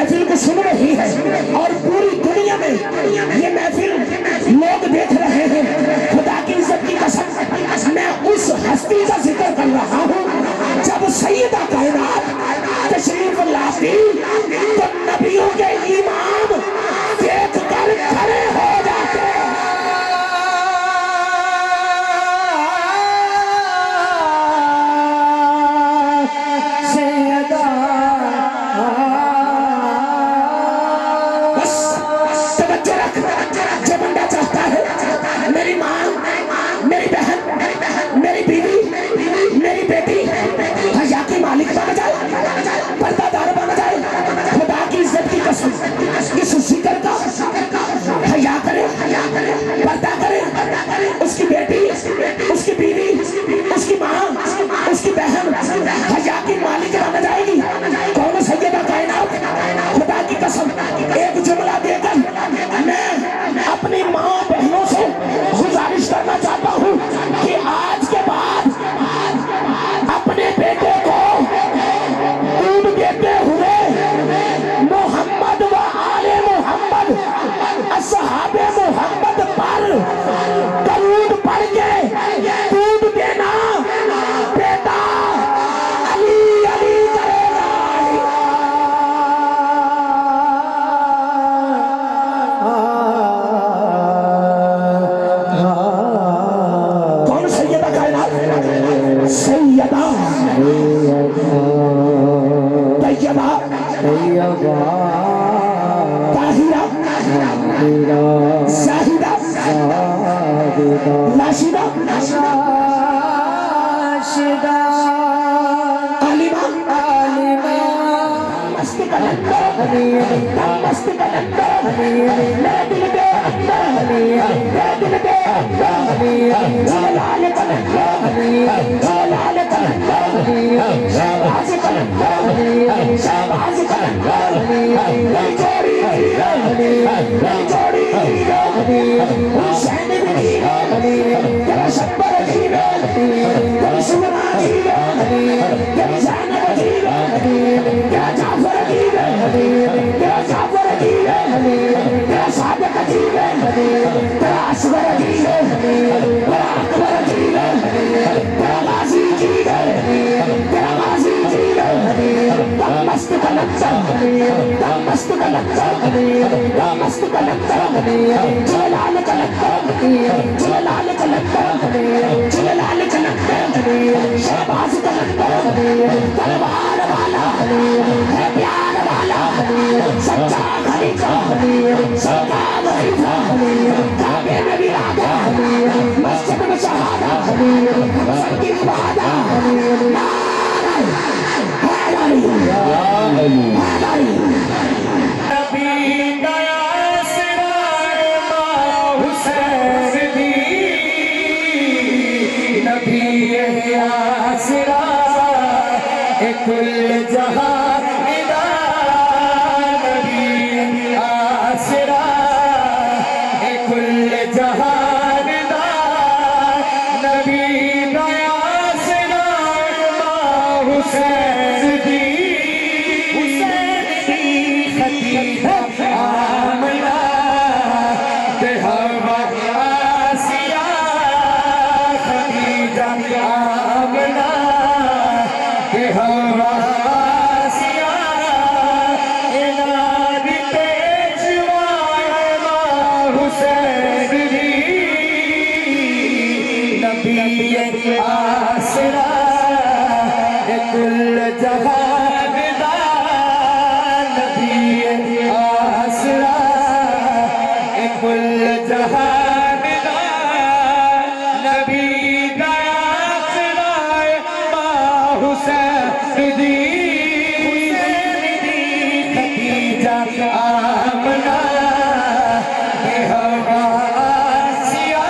محفل کو سن رہی ہے اور پوری دنیا میں یہ محفل لوگ دیکھ رہے ہیں، خدا کی عزت کی قسم میں اس ہستی کا ذکر کر رہا ہوں جب سیدہ کائنات تشریف لاتی تو نبیوں کے امام دیکھ کر کھڑے ہو جاتے ہیں۔ میری ماں، میری بہن، میری بیوی، میری بیٹی حیا کی مالک بن جائے، پردہ دار بن جائے، خدا کی عزت کی قسم اس ذکر کا حیا کرے، پردہ کرے، اس کی بیٹی، اس کی بیوی، اس کی ماں، اس کی بہن حیا کی مالک بن جائے گی۔ کون سیدہ کائنات؟ خدا کی قسم ایک جملہ دے کر میں اپنی ماں بہنوں سے گزارش کرنا چاہتا ہوں کہ آج کے بعد اپنے بیٹے کو دودھ دیتے ہوئے محمد و آل محمد اصحاب محمد پر درود پڑھ کے دودھ دینا بیٹا علی علی کرے گا۔ کون سیدہ کائنات؟ سیدہ طیبہ طاہرہ زاہدہ راشدہ عالمہ مست کلندر مست کلندر میرے دل دے اندر میرے دل دے اندر جلال کلندر جلال کلندر شہباز کلندر شہباز کلندر جوڑی جوڑی حسین بھی تیرا شبر جیوے تیرا سمرا جیوے تیرا زینب جیوے تیرا جعفر جیوے تیرا جعفر جیوے تیرا صادق جیوے تیرا اصغر جیوے تیرا اکبر جیوے تیرا غازی جیوے تیرا غازی جیوے دم مست کلندر دم مست کلندر دم مست کلندر جلال کلندر جلال کلندر جلال کلندر شہباز کلندر تلوار والا ہے پیار والا سچا خلیفہ سچا خلیفہ کعبے میں بھی آگا مسجد میں شہادہ سب کی عبادہ نعرہ حیدری حیدری نبی گیا سرائے ماں حسین دی نبی آسرا کل جہاں ندا نبی آسرا کل جہاں ندا نبی گیا سرائے ماں حسین دی خطیبہ آمنہ تہوہ آسیہ خدیجہ آمنہ تہوہ آسیہ اناد پیشوائے ماں حسین دی نبی آسرا کل جہاں کل جہان دا نبی گیا سرائے ماں حسین دی خدیجہ آمنہ تہوہ آسیہ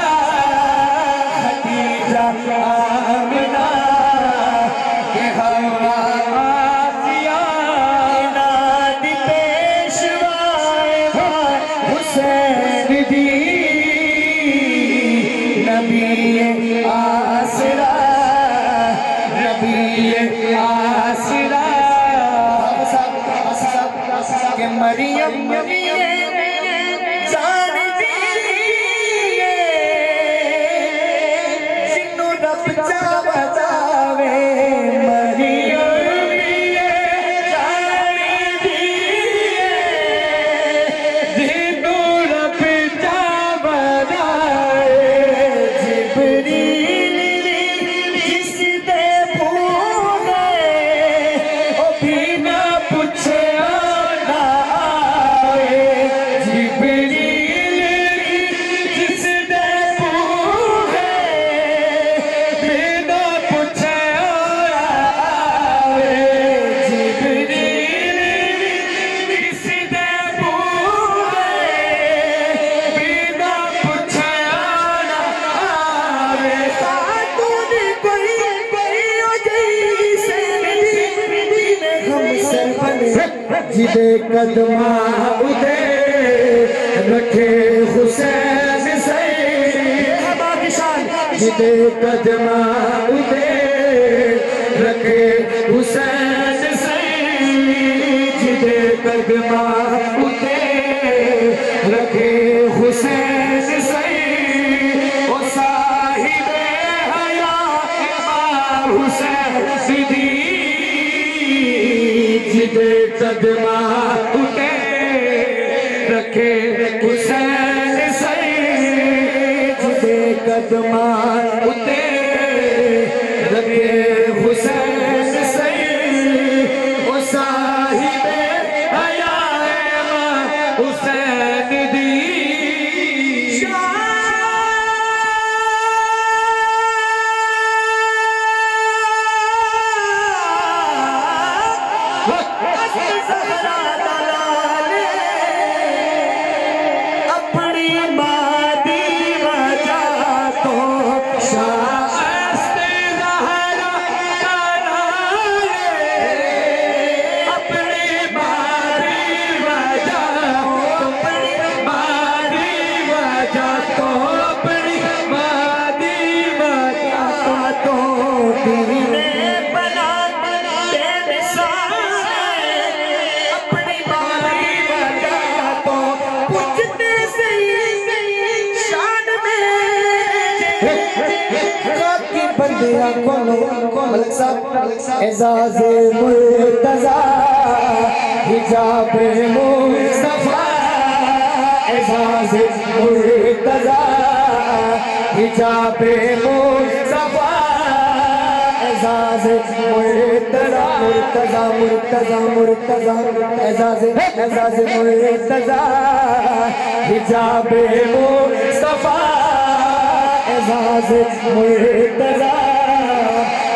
خدیجہ آمنہ تہوہ آسیہ اناد پیشوائے حسین دی نبی آسرا نبی آسرا کہ مریم جان دیے جنوں رب چاہے مریم جان دیے جنوں رب چاہے جبریل جس دے پونے او بھی نہ پوچھے نہ آئے جبریل جس دے پونے بھی نہ پوچھے آئے جبریل جس دے پونے بھی نہ پوچھے آئے خاتون کوئی ہو جئی سے ہم سر بنے جدے قدماں اتے رکھے حسین سید جدے قدماں اتے رکھے حسین سید جدے قدماں اتے رکھے حسین سید او صاحب حیاء امام حسین صدیق جدے قدماں اتے رکھے حسین سید جدے قدماں اتے رکھے حسین سید او صاحب حیاء امام حسین دی اپنی ماں دی وجہ تو شاست زہرا اپنی ماں دی وجہ اپنی ماں دی وجہ تو اپنی ماں دی وجہ تو دینے بنا بے مثال اپنی ماں دی وجہ تو پوچھتے سے شان میں کی بندیاں کونو ملک صاحب اعزاز مرتضیٰ حجاب مصطفیٰ اعزاز مرتضیٰ حجاب مصطفیٰ اعزاز مرتضیٰ مرتضیٰ مرتضیٰ مرتضیٰ اعزاز مرتضیٰ حجاب مصطفیٰ اعزاز مرتضیٰ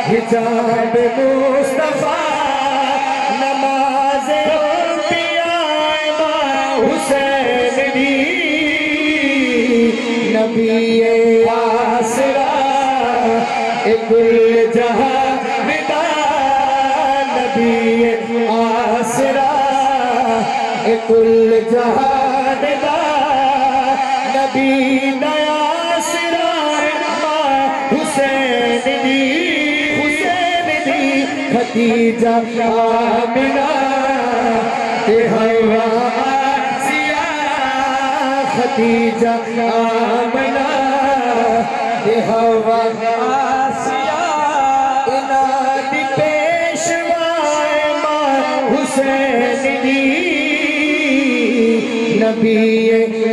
حجاب مصطفیٰ نماز انبیاء امام حسین دی نبی آسرا کل جہان دا نبی آسرا کل جہان دا نبی آسرا حسین دی خدیجہ آمنہ تے حوا آسیہ خدیجہ آمنہ تے حوا آسیہ انہاں دی پیشوائے ماں حسین دی نبی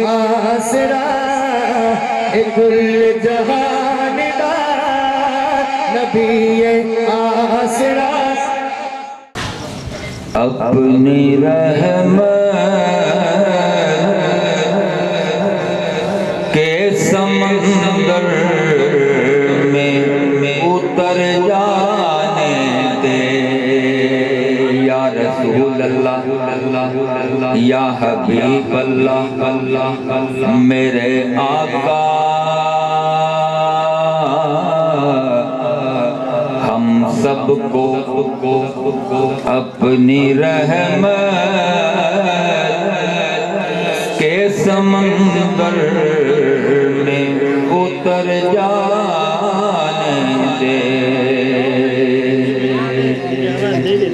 آسرا کل جہان دا نبی آسرا اپنی رحمت کے سمندر میں اتر جانے دے یا رسول اللہ یا حبیب اللہ میرے آقا ہم سب کو اپنی رحمت کے سمندر میں اتر جانے دے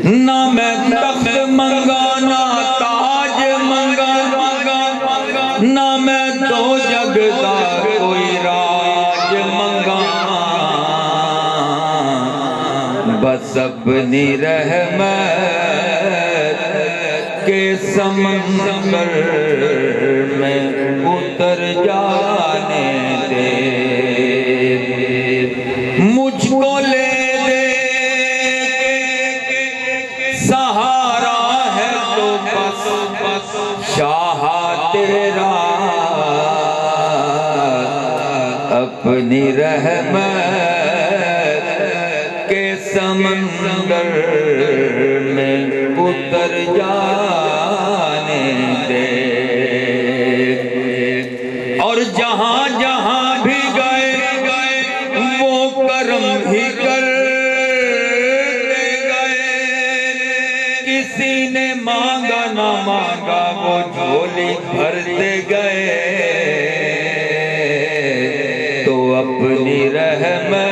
نہ میں تخت منگانا تاج بس اپنی رحمت کے سمندر میں اتر جانے دے مجھ کو لے دے سہارا ہے تو بس شاہ تیرا اپنی رحمت کے سمندر میں اتر جانے دے اور جہاں جہاں بھی گئے وہ کرم ہی کرتے گئے کسی نے مانگا نہ مانگا وہ جھولی بھرتے گئے تو اپنی رحمت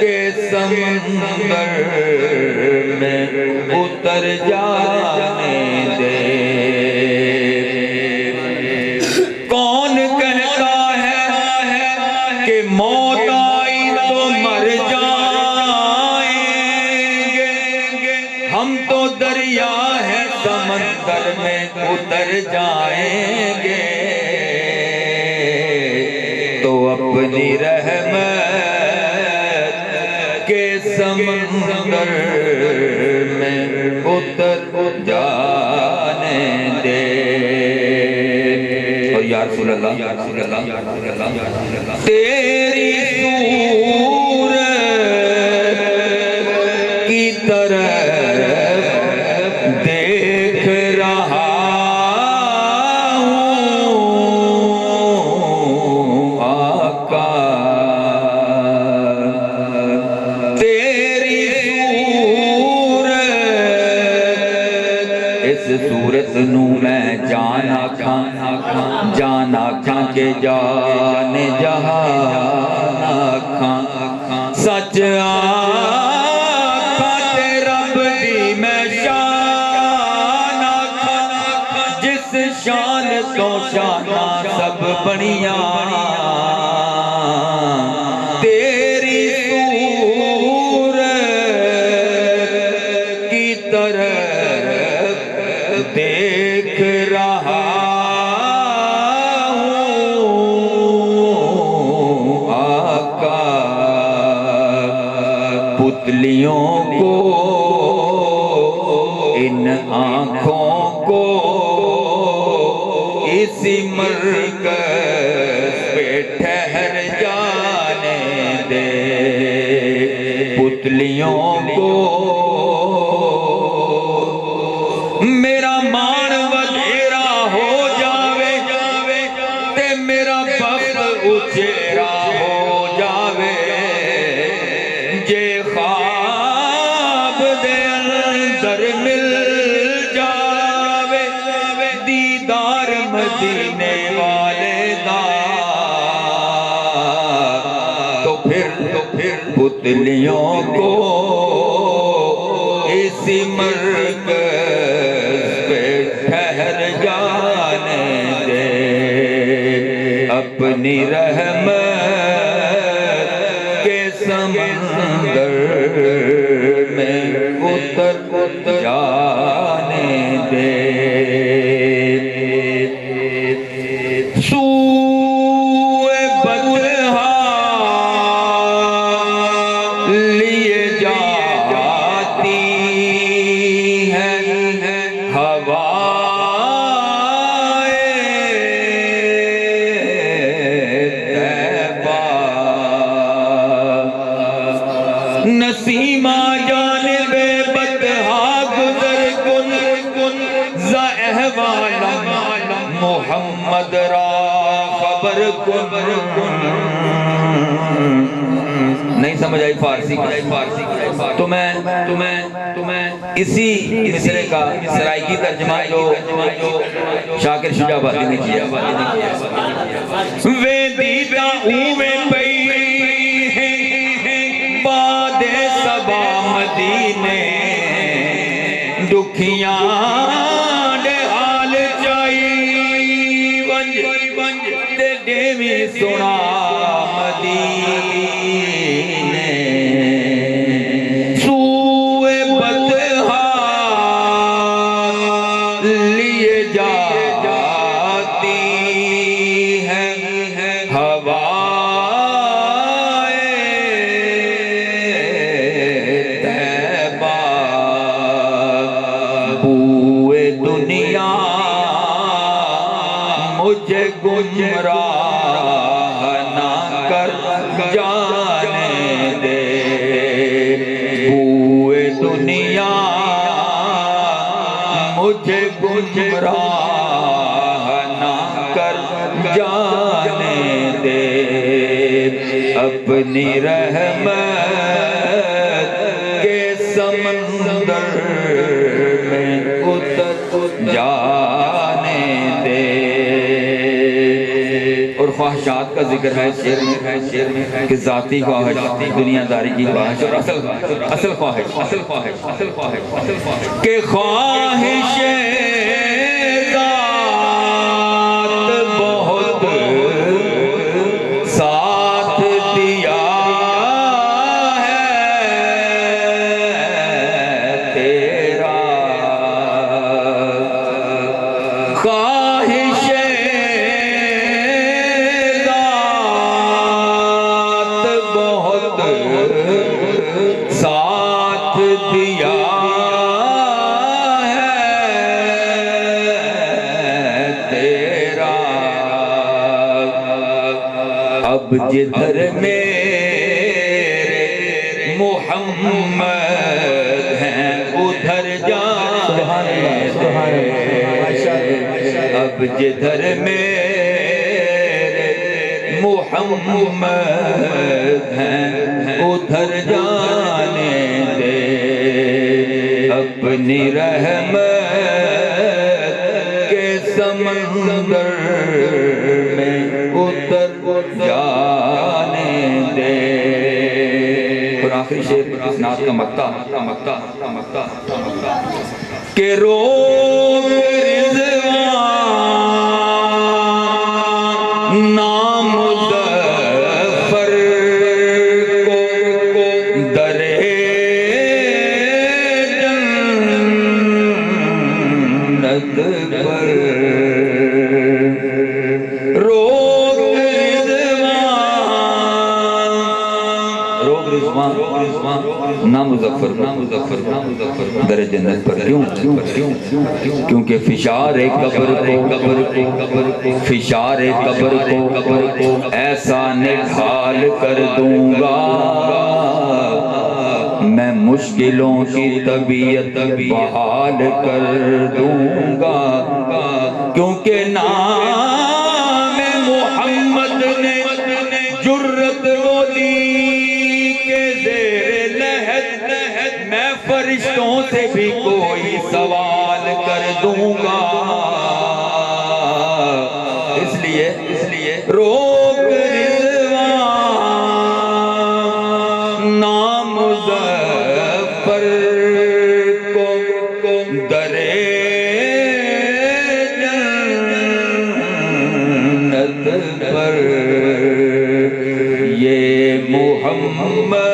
کے سمندر میں اتر جانے دے کون کہتا ہے کہ موت آئی تو مر جائیں گے ہم تو دریا ہے سمندر میں اتر جائیں گے تو اپنی رحمت کے سمندر میں اتر جانے دے اور یا رسول اللہ تیری صورت کی طرف دیکھ رہا ہوں آقا تیری صورت اس صورت نو میں جان آکھاں کہ جان جہان آکھاں سچ آکھاں تے رب دی میں شان آکھاں جس شان تو شاناں سب بنیاں تیری صورت کی طرف دیکھ رہا ہوں آقا پتلیوں کو ان آنکھوں کو اسی مرکز پہ ٹھہر جانے دے پتلیوں کو میرا مان ودھیرا ہو جاوے تے میرا بخت اچیرا ہو جاوے جے خواب دے اندر مل جاوے دیدار مدینے والے دا تو پھر پتلیوں کو اسی مرکز پہ ٹھہر جانے دے اپنی رحمت کے سمندر میں اتر جانے دے سوئے بدہا لیے جاتی ہے ہوائے طیبہ نسیمہ جانب بدہا گزر کن ز احوالم محمد را خبر کن نہیں سمجھ آئی فارسی تو میں اسی مصرے کا سرائکی ترجمہ جو شاکر شجاع آبادی نے کیا وے دیدہ اوے پئی باد سبا مدینے دکھیاں دے حال چائی ونج تے دیوی سنا مدینے لیے جاتی ہے ہوائے طیبہ بوئے دنیا مجھے گمراہ نہ کر جانے دے بوئے دنیا مجھے گمراہ نہ کر جانے دے اپنی رحمت کے سمندر میں اتر جانے دے اور خواہشات کا ذکر ہے شعر میں کہ ذاتی خواہش دنیا داری کی خواہش اور اصل خواہش کہ خواہش ذات بہت ساتھ دیا ہے تیرا خواہش ذات بہت ساتھ دیا اب جدھر میرے محمد ہیں ادھر جانے اب جدھر میرے محمد ہیں ادھر جانے دے اپنی رحمت کے سمندر میں اتر جانے دے اور آخری شعر اس نعت کا مقطع کہ روگ رضوان نام مظفر کو در جنت پر نامظفر در جنت پر کیوں کیونکہ فشار قبر کو ایسا نکھال کر دوں گا میں مشکلوں کی طبیعت بحال کر دوں گا کیونکہ نام محمد نے جرت وہ دی کہ زیر لحد میں فرشتوں سے بھی کوئی سوال کر دوں گا اس لیے روک رضوان نام مظفر کو در جنت پر یہ محمد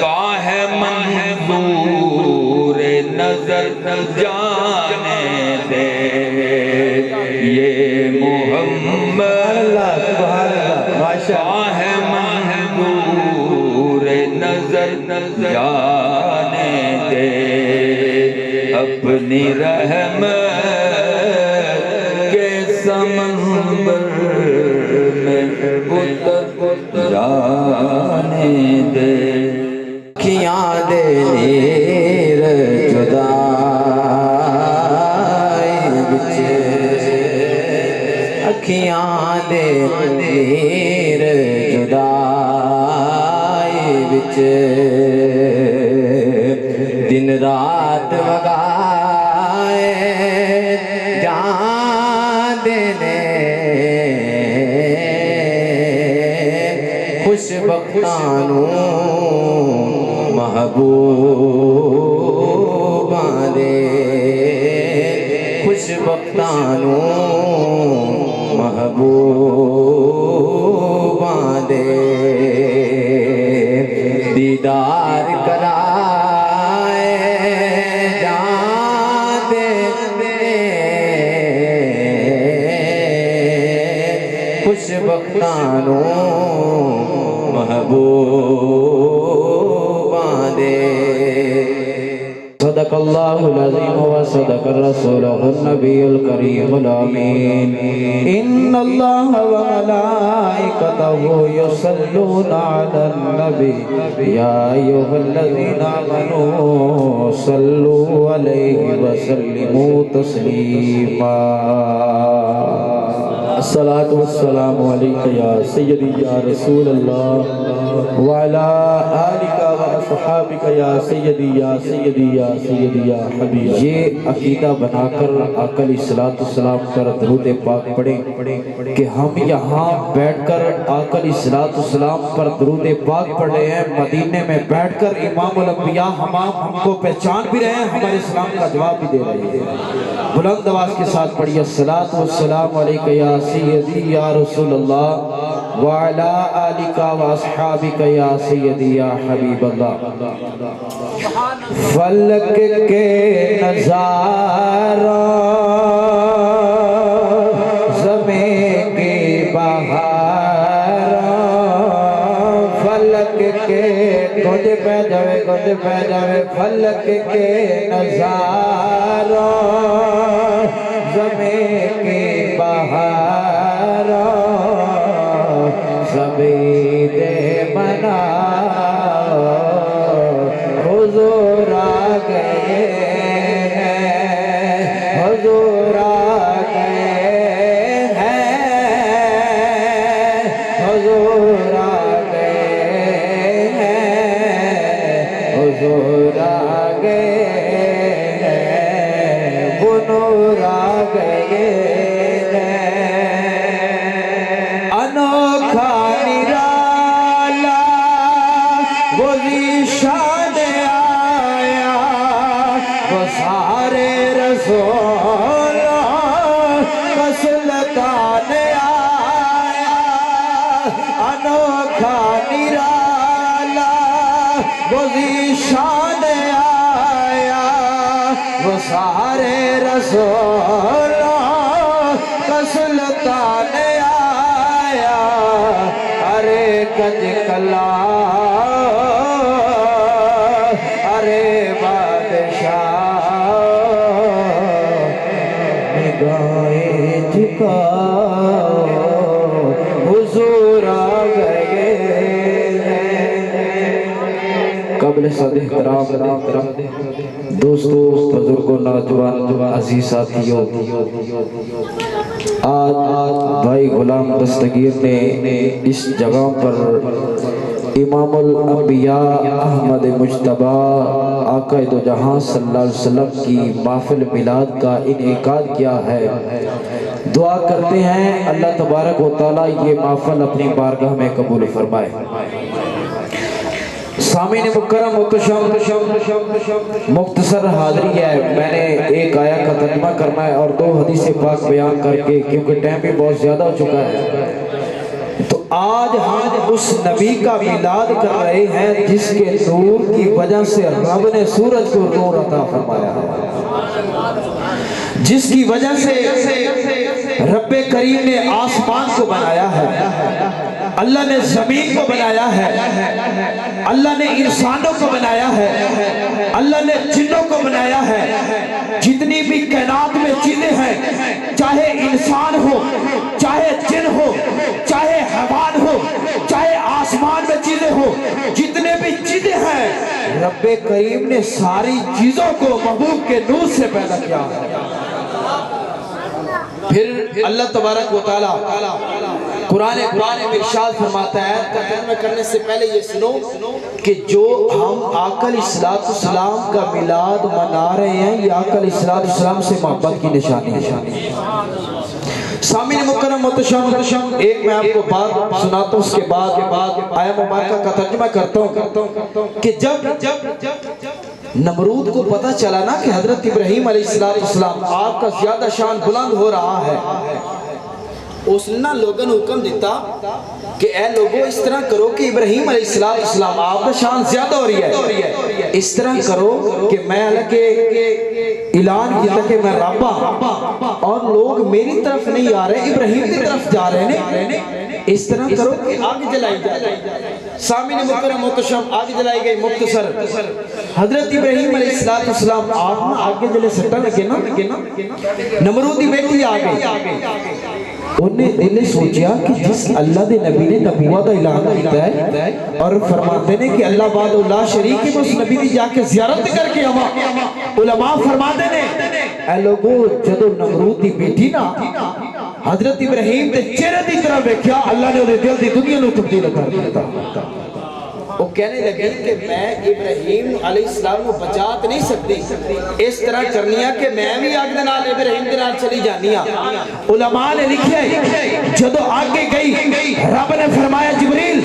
کا ہے منظور نظر جانے دے یہ محمد کا ہے منظور نظر جانے دے اپنی رحمت کے سمندر میں اتر جانے دے اکھیاں دے نیر جدائی بچ اکھیاں دے نیر جدائی بچ دن رات وگائے جان دینے خوش بختانوں محبوباں دے خوش بختانوں محبوباں دے دیدار کرائے جان خوش بختانو محبوباں دے صدق اللہ العظیم و صدق رسولہ النبی الکریم الامین ان اللہ و ملائکتہ یصلون علی النبی یا ایھا الذین آمنوا صلوا علیہ وسلموا تسلیما الصلاة والسلام علیکہ یا سیدی یا رسول اللہ وعلا آلکہ وأصحابک یا سیدی یا سیدی یا سیدی یا حبیب. یہ عقیدہ بنا کر آقا علیہ السلام پر درود پاک پڑھیں کہ ہم یہاں بیٹھ کر آقا علیہ السلام پر درود پاک پڑھ رہے ہیں، مدینے میں بیٹھ کر امام الانبیاء ہم کو پہچان بھی رہے ہیں، ہمارے اسلام کا جواب بھی دے رہے ہیں. بلند آواز کے ساتھ پڑھیے الصلاۃ والسلام علیکہ یا سیدی یا رسول اللہ وعلا آلکہ واصحابکہ یا سیدی یا حبیب اللہ. فلک کے نظارہ زمین کی بہارہ فلک کے گنج پہ جاوے فلک کے نظارہ زمین کی بہارہ سبھی دے منا حضور آ گئے ہیں حضور آ گئے ہیں حضور آ گئے ہیں حضور آ گئے ہیں وہ نور آ گئے ہیں. انوکھا نرالا وہ ذیشان آیا وہ سارے رسول کا سلطان آیا. انوکھا نرالا وہ ذیشان آیا وہ سارے رسول کا سلطان آیا. ارے کج کلا ارے بادشاہ نگاہیں جھکا حضور آ گئے ہیں. قبل صد احترام دوستو بزرگوں نوجوان عزیز ساتھیوں، آج بھائی غلام دستگیر نے اس جگہ پر امام الانبیاء احمد مجتبیٰ آقا دو جہاں صلی اللہ علیہ وسلم کی محفل میلاد کا انعقاد کیا ہے. دعا کرتے ہیں اللہ تبارک و تعالیٰ یہ محفل اپنی بارگاہ میں قبول فرمائے. سامعین مکرم مختصر حاضری ہے، میں نے ایک آیہ کا ترجمہ کرنا ہے اور 2 حدیث پاک بیان کر کے، کیونکہ ٹائم بھی بہت زیادہ ہو چکا ہے. تو آج ہم اس نبی کا میلاد کر رہے ہیں جس کے نور کی وجہ سے رب نے سورج کو نور عطا فرمایا ہے، جس کی وجہ سے رب کریم نے آسمان کو بنایا ہے، اللہ نے زمین کو بنایا ہے، اللہ نے انسانوں کو بنایا ہے، اللہ نے جنوں کو بنایا ہے. جتنی بھی کائنات میں چیزیں ہیں، چاہے انسان ہو، چاہے جن ہو، چاہے حیوان ہو، چاہے آسمان میں چیزیں ہو، جتنے بھی چیزیں ہیں رب کریم نے ساری چیزوں کو محبوب کے نور سے پیدا کیا. پھر اللہ تبارک و تعالیٰ قرآن میں ارشاد فرماتا ہے، ترجمہ کرنے سے پہلے یہ سنو کہ جو ہم آقا علیہ السلام کا میلاد منا رہے ہیں یہ آقا علیہ السلام سے محبت کی نشانی ہے. سامعین مکرم محتشم، ایک میں آپ کو بات سناتا ہوں، اس کے بعد آیہ مبارکہ کا ترجمہ کرتا ہوں کہ جب نمرود کو پتہ چلا نا کہ حضرت ابراہیم علیہ السلام آپ کا زیادہ شان بلند ہو رہا ہے، اس نے لوگوں نے حکم دیتا کہ اے لوگو اس طرح کرو کہ ابراہیم علیہ السلام آپ کا شان زیادہ ہو رہی ہے، اس طرح کرو کہ میں حالانکہ اعلان کیا کہ میں رب ہوں اور لوگ میری طرف نہیں آ رہے ابراہیم کی طرف جا رہے ہیں، اس طرح کرو کہ آگ جلائی جائے۔ سامعین مکرم محتشم آگ جلائی گئی مختصر حضرت ابراہیم علیہ السلام آپ نا آگے جلے سٹا لگے نا نمرودی بیٹی آگئی، انہیں دل نے سوچیا کہ جس اللہ دے نبی نے نبوت کا اعلان کیتا ہے اور فرماتے ہیں کہ اللہ بعد اللہ شریک ہے، اس نبی دی جا کے زیارت کر کے آوا۔ علماء فرماتے ہیں اے لوگو جدو نمرود دی بیٹی نا حضرت ابراہیم دے چہرے دی طرح دیکھیا، اللہ نے انہیں دل دی دنیا نو تبدیل کر دیتا۔ وہ کہنے لگے کہ میں ابراہیم علیہ السلام کو بچات نہیں سکتی، اس طرح کرنی ہے کہ میں بھی آگ دنال ابراہیم دنال چلی جانی ہاں۔ علماء نے لکھیا ہے جدو آگے گئی رب نے فرمایا جبریل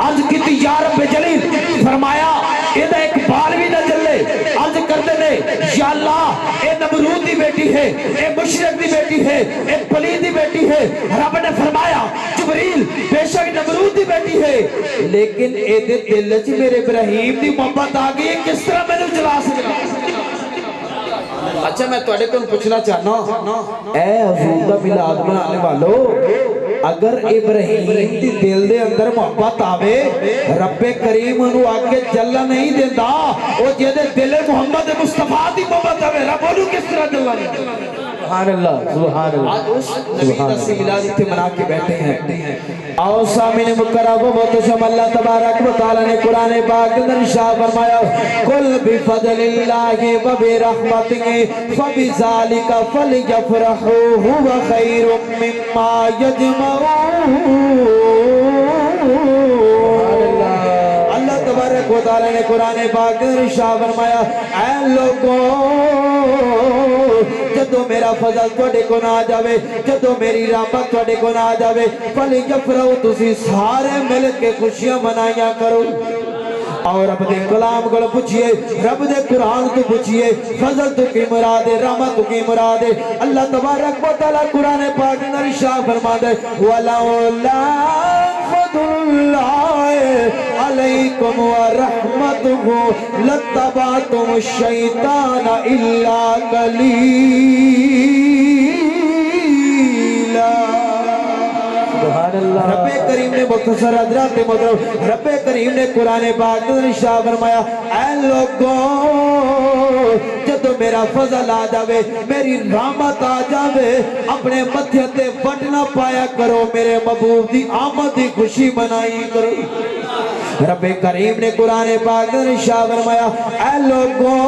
عرض کیتی یا رب جلیل، فرمایا ادھا ایک بال بھی نہ جلے، عرض کرتے نے یا اللہ اے نمرود دی بیٹی ہے، اے مشرک دی بیٹی ہے، اے پلید دی بیٹی ہے۔ رب نے فرمایا جبریل بے شک نمرود دی بیٹی ہے لیکن اے دل چ میرے ابراہیم دی محبت آ گئی، کس طرح میں نے جلا سکتا۔ اچھا میں تواڈے کول پوچھنا چاہنا اے حضور دا میلاد منانے والو، اگر ابراہیم دی دل دے اندر محبت آوے رب کریم انہوں آگے جلنا نہیں دیندہ، او جیدے دل محمد مصطفیٰ دی محبت آوے رب انہوں کس طرح جلنا نہیں دیندہ۔ سبحان اللہ سبحان اللہ۔ آج اس نبی دسی ملاد اتنے منا کے بیٹھے ہیں۔ آؤ سامین مکرم و محتشم اللہ تبارک و تعالی نے قرآن پاک اندر ارشاد فرمایا قل بفضل اللہ و برحمتہ فبذالک فلیفرحوا ھو خیر مما یجمعون۔ اللہ تبارک و تعالی نے قرآن پاک اندر ارشاد فرمایا اے لوگوں جدو میرا فضل توڑے کو نہ جاوے، جدو میری رحمت توڑے کو نہ جاوے، فلی جفرہو تسی سارے مل کے خوشیاں منائیاں کرو۔ اور رب دے کلام کو پوچھئے، رب دے قرآن کو پوچھئے فضل تو کی مراد ہے، رحمت تو کی مراد ہے۔ اللہ تبارک و تعالی قرآن پاک اندر ارشاد فرماتا ہے وَلَوْلَا فَضْلُ اللَّهِ عَلَيْكُمْ وَرَحْمَتُهُ لَاتَّبَعْتُمُ الشَّيْطَانَ إِلَّا قَلِيلًا۔ رب کریم نے مختصر حضرات محترم رب کریم نے قرآن پاک میں ارشاد فرمایا اے لوگوں جدو میرا فضل آ جاوے، میری رحمت آ جاوے، اپنے متھے تے وٹ نہ پایا کرو، میرے محبوب دی آمد دی خوشی منائی کرو۔ رب کریم نے قرآن پاک میں ارشاد فرمایا اے لوگوں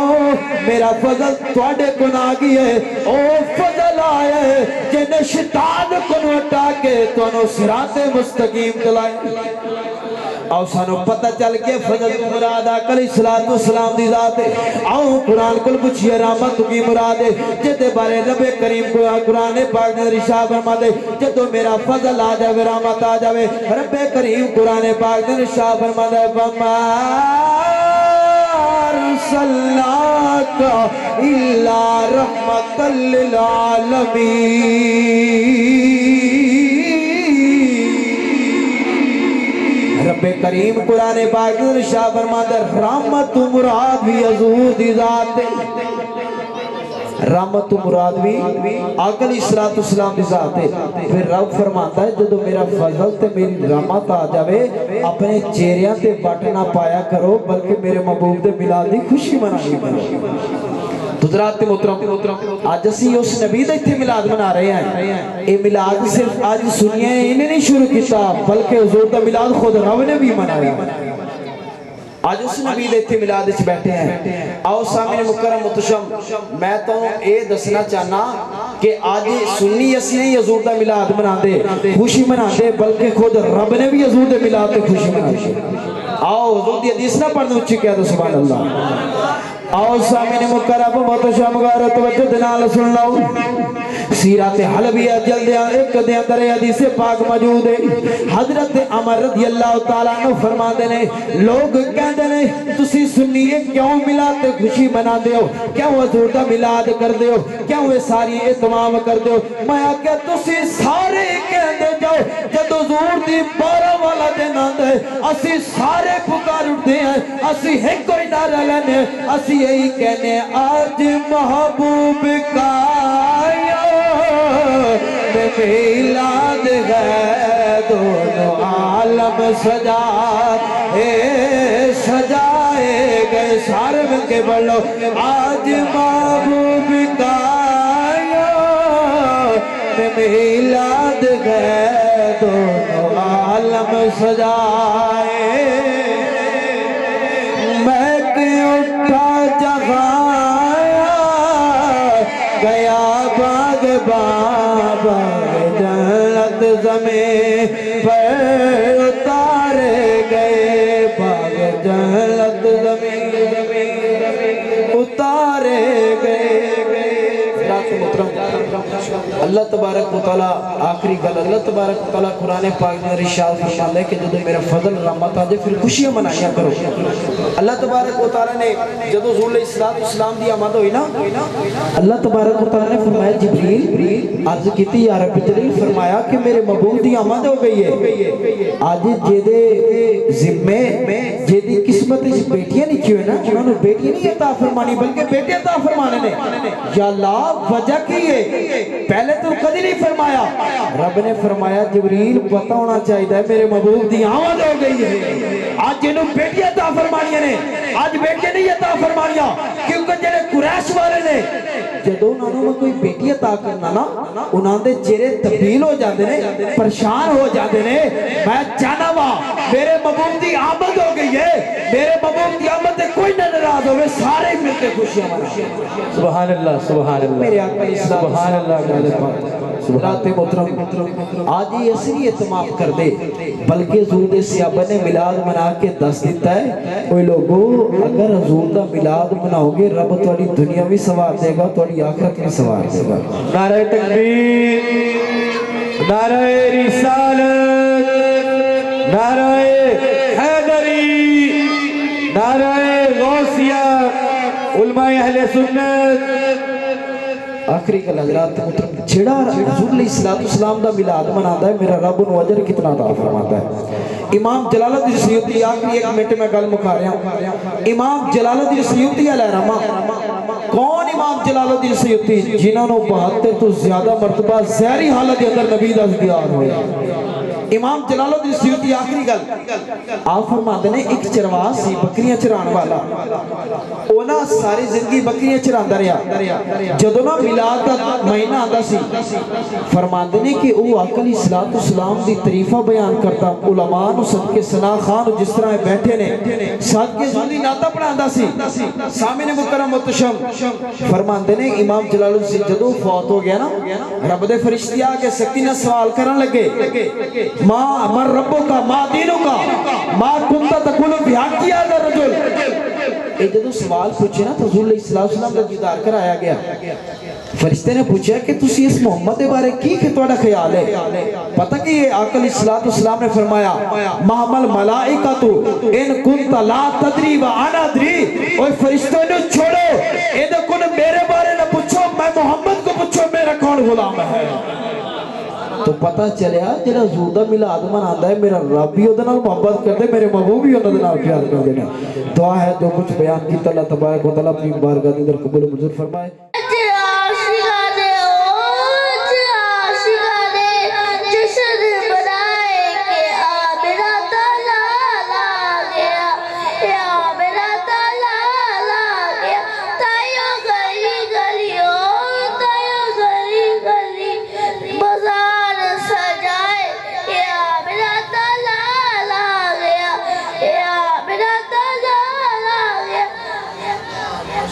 میرا فضل تواڈے کو نہ گیا ہے، او فضل آیا ہے جنہیں شیطان کو نوٹا کے تونوں صراط مستقیم چلائے۔ آؤ سانو پتہ چل کے فضل تو مراد آقا علیہ السلام دی ذات ہے۔ آؤ قرآن کل پوچھئے رحمت تو کی مراد ہے، جدے بارے رب کریم کو قرآن پاک نے ارشاد فرماتے جدو میرا فضل آ جاوے رحمت آ جاوے، رب کریم قرآن پاک نے ارشاد فرماتے وَمَا أَرْسَلْنَاكَ إِلَّا رَحْمَةً لِلْعَالَمِينَ۔ رب کریم قرآن پاک نے ارشاد فرماتا رحمت مراد بھی حضور دی ذات ہے، رحمت مراد بھی آقا علیہ السلام دی ذات ہے۔ پھر رب فرماتا ہے جدو میرا فضل تے میری رحمت آ جاوے اپنے چہریاں تے وٹ نہ پایا کرو بلکہ میرے محبوب دے میلاد دی خوشی منائی کرو۔ حضرات محترم آج اسی اس نبی دا اتھے میلاد منا رہے ہیں۔ اے میلاد صرف آج سنیے انہیں نہیں شروع کیتا بلکہ حضور دا میلاد خود رب نے بھی منایا۔ آج اس نبی دے اتھے میلاد اس بیٹھے ہیں۔ آؤ سامنے مکرم محتشم میں تو اے دسنا چاہنا کہ آج سنی اسی نہیں حضور دا میلاد منا دے خوشی منا دے بلکہ خود رب نے بھی حضور دے میلاد تے خوشی منا دے۔ آؤ حضور دی حدیث نہ پڑھنے اچھی کہہ دو سبحان اللہ آؤ سامنے مکرب محتشم غور توجہ دنال سن لو سیرات حلبیہ جلد ایک دے اندر حدیث پاک موجود ہے حضرت عمر رضی اللہ تعالیٰ عنہ فرما دینے لوگ کہندے نے تسی سنیے کیوں میلاد خوشی منا دے ہو کیوں حضور دا میلاد کر دے ہو کیوں یہ ساری اہتمام کر دے ہو میں آکے تسی سارے کہندے جاؤ جد حضور دی 12 والا دن آندے اسی سارے پکار اٹھتے ہیں اسی ایک کوئی نعرہ لینے اسی یہی کہنے آج محبوب کا میلاد ہے دونوں عالم سجائے گئے سارے مل کے بڑھ لو آج محبوب کا میلاد ہے دونوں عالم سجائے میں اٹھا جہاں گیا باغ بابا جنت زمین پر اتارے گئے باغ جنت زمین اتارے گئے اللہ تبارک و تعالیٰ آخری گل اللہ تبارک و تعالیٰ قرآن پاک میں ارشاد فرماتا ہے کہ جدو میرا فضل رحمت آجے پھر خوشیاں منائیاں کرو اللہ تبارک و تعالیٰ نے جدو حضور علیہ السلام دی آمد ہوئی نا اللہ تبارک و تعالیٰ نے فرمایا جبریل عرض کیتی یا رب جلیل فرمایا کہ میرے محبوب دی آمد ہو گئی ہے آج جیدے ذمے جیدی قسمت بیٹیاں لکھی ہوئے نا انہوں نے بیٹی نہیں عطا فرمانی بلکہ بیٹی عطا فرمانے نے یا اللہ وجہ کی ہے پہلے تو کدی نہیں فرمایا رب نے فرمایا جبریل پتہ ہونا چاہیے میرے محبوب دی آمد ہو گئی ہے آج جنہوں بیٹی عطا فرمانیاں نے آج بیٹی نہیں عطا فرمانیاں کیونکہ جنہیں قریش والے نے جدو انہوں نے کوئی بیٹی عطا کرنا نا انہوں نے چہرے تبدیل ہو جاتے ہیں پریشان ہو جاتے ہیں میں چاہنا وا میرے محبوب دی آمد ہو گئی ہے میرے محبوب دی آمد سے کوئی نہ ناراض ہوئے سارے مل کے خوشیاں منائیں سبحان اللہ سبحان اللہ میرے آقا اسلام سبحان اللہ حضرات محترم آج یہ اصلی اہتمام کر دے بلکہ حضور صحابہ نے میلاد منا کے دس دیتا ہے کوئی لوگوں اگر حضور دا میلاد مناؤ گے رب تھوڑی دنیا بھی سوار دے گا تھوڑی آخرت بھی سوار دے گا نعرہ تکبیر نعرہ رسالت نعرہ حیدری نعرہ غوثیہ علماء اہل سنت آخری کل حضرات محترم چھڑا حضور علیہ السلام دا میلاد مناتا ہے میرا رب انہوں اجر کتنا عطا فرماتا ہے امام جلال الدین سیوطی آخری ایک منٹ میں گل مکھا رہا ہوں امام جلال الدین سیوطی علیہ رحمہ کون امام جلال الدین سیوطی جنہوں نے 72 تو زیادہ مرتبہ زہری حالت اندر نبی دا دیدار ہویا امام جلال الدین سیوطی آخری گل آپ فرماتے ہیں ایک چرواہ سی بکریاں چران والا اونا ساری زندگی بکریاں چران رہا جدو نا میلاد دا مہینہ آندا سی فرماتے ہیں کہ او آقا علیہ السلام دی تعریفہ بیان کرتا علماء نو صدقے ثنا خان جس طرح بیٹھے نے صدقے زندگی ناتا پڑھاندا سی سامنے مکرم محتشم فرماتے ہیں امام جلال الدین جدو فوت ہو گیا نا رب دے فرشتے آ کے سکینہ سوال کرن لگے ما من ربو کا ما دینو کا ما کنتا تکولو بحقی آدھا رجل اے جدو سوال پوچھے نا تو حضور علیہ السلام کا دیدار کر آیا گیا فرشتے نے پوچھا کہ تسی اس محمد بارے کی کہ توڑا خیال ہے پتہ کہ یہ آقا علیہ السلام نے فرمایا محمل ملائکہ تو ان کنتا لا تدری و آنا دری اور فرشتوں نے چھوڑو اے کن میرے بارے نہ پوچھو میں محمد کو پوچھو میرا کون غلام ہے تو پتہ چلیا جنہا حضور دا میلاد مناتا ہے میرا رب بھی ادھنا محبت کر دے میرے محبوب بھی ادھنا پیار کر دینا دعا ہے جو کچھ بیان کی اللہ تبارک و تعالیٰ اپنی بارگاہ کے اندر قبول منظور فرمائے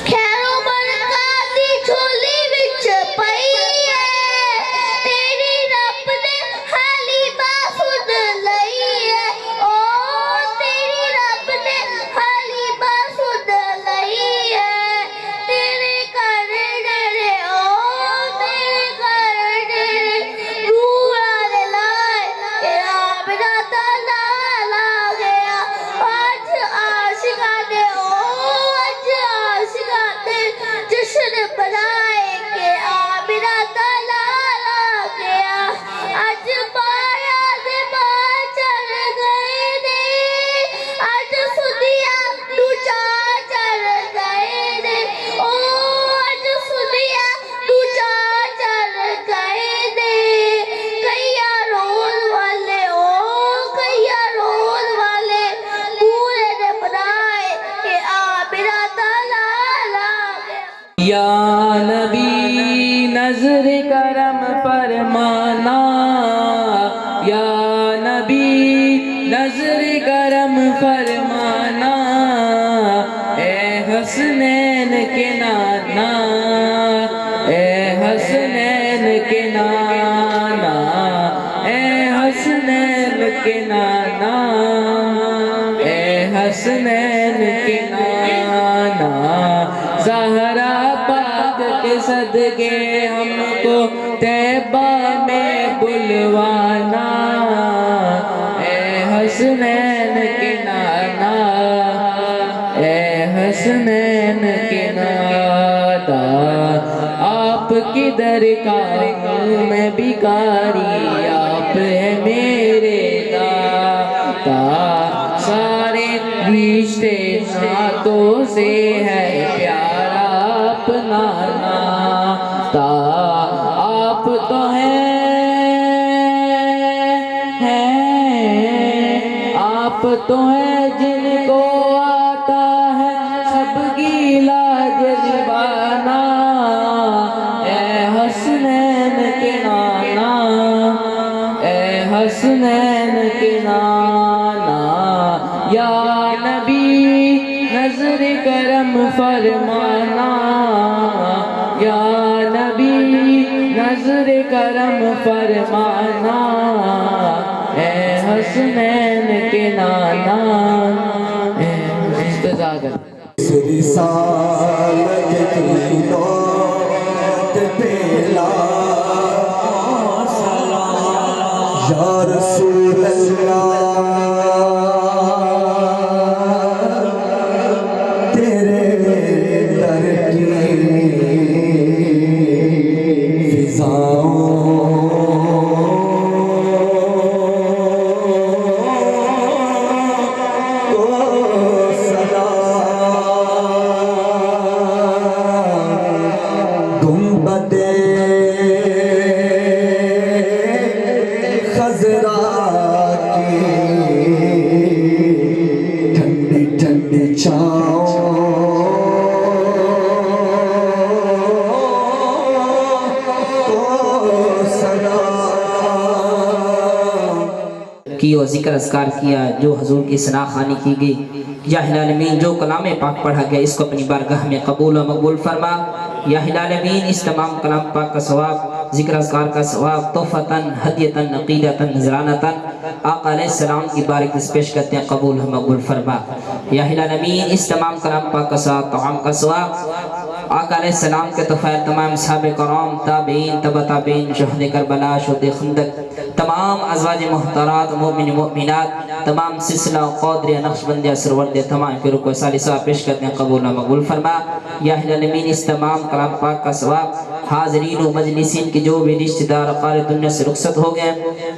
خیر و برکاتی نظر کرم فرمانا یا نبی نظر کرم فرمانا اے حسنین کے نانا اے حسنین کے نانا اے حسنین کے نانا اے حسنین کے نانا زہرا پاک کے صدقے ہم کو طیبہ میں بلوانا اے حسنین کے نانا اے حسنین کے نانا آپ کی درکار میں بیکاری آپ ہے میرے داتا سارے رشتے ناتوں سے ہے پیارا اپنا ناتا آپ تو ہیں آپ تو ہیں جن کو آتا ہے سب کی لاج نبھانا اے حسنین کے نانا اے حسنین کے نانا یا نبی نظر کرم فرمانا یا نبی نظر کرم فرمانا اے حسنین کے نانا اے استزادہ رسالت کی نوت پہلا یا رسول اللہ تیرے در کی ٹھنڈی ٹھنڈی چھاؤں کی اور ذکر اذکار کیا جو حضور کی ثنا خوانی کی گئی یا العالمین جو کلام پاک پڑھا گیا اس کو اپنی بارگاہ میں قبول و مقبول فرما یا العالمین اس تمام کلام پاک کا ثواب ذکر اذکار کا ثواب تحفتاً ہدیتاً عقیدتاً نذرانتاً آقا علیہ السلام کی بارک اس پیش کرتے ہیں قبول و مقبول فرما یا العالمین اس تمام کلام پاک کا ثواب طعام کا ثواب آقا علیہ السلام کے طفیل تمام صحابہ کرام تابعین تبع تابعین شہداء کربلا شہداء خندق تمام ازواج محترات مومن مؤمنات تمام سلسلہ قادریہ نقشبندیہ سرورد تمام فرق و ثالثہ پیش کرتے ہیں قبول و مقبول فرما یا العالمین اس تمام کلام پاک کا ثواب حاضرین و مجلسین کی جو بھی رشتہ دار اقارب دنیا سے رخصت ہو گئے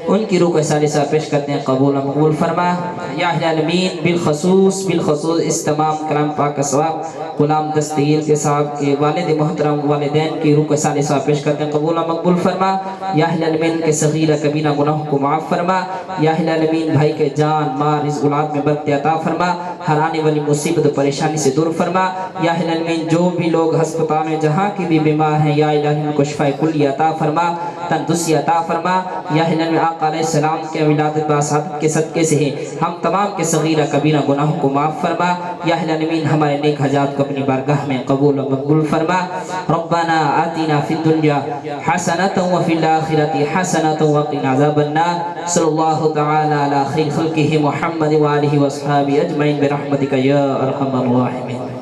ان کی روح ثالثہ پیش کرتے ہیں قبول و مقبول فرما یا العالمین بالخصوص اس تمام کلام پاک کا ثواب غلام دستگیر کے صاحب کے والد محترم والدین کی روح ثالثہ پیش کرتے ہیں قبول و مقبول فرما یا العالمین کے صغیرہ کبیرہ گناہوں کو معاف فرما یا العالمین بھائی کے جان مال رزق اولاد میں برکت عطا فرما ہر آنے والی مصیبت و پریشانی سے دور فرما یا العالمین جو بھی لوگ ہسپتال میں جہاں کی بھی بیمار ہیں یا الہی کو شفاء کلی عطا فرما تندرستی عطا فرما یا العالمین آقا علیہ السلام کے ولادت باسعادت کے صدقے سے ہم تمام کے صغیرہ کبیرہ گناہوں کو معاف فرما یا العالمین ہمارے نیک حاجات کو اپنی بارگاہ میں قبول و مقبول فرما ربنا آتنا فی الدنیا حسنۃ وفی الآخرۃ حسنۃ وقنا عذاب النار صلی اللہ تعالی علی خیر خلقہ محمد وآلہ وصحبہ اجمعین برحمتک یا ارحم الراحمین.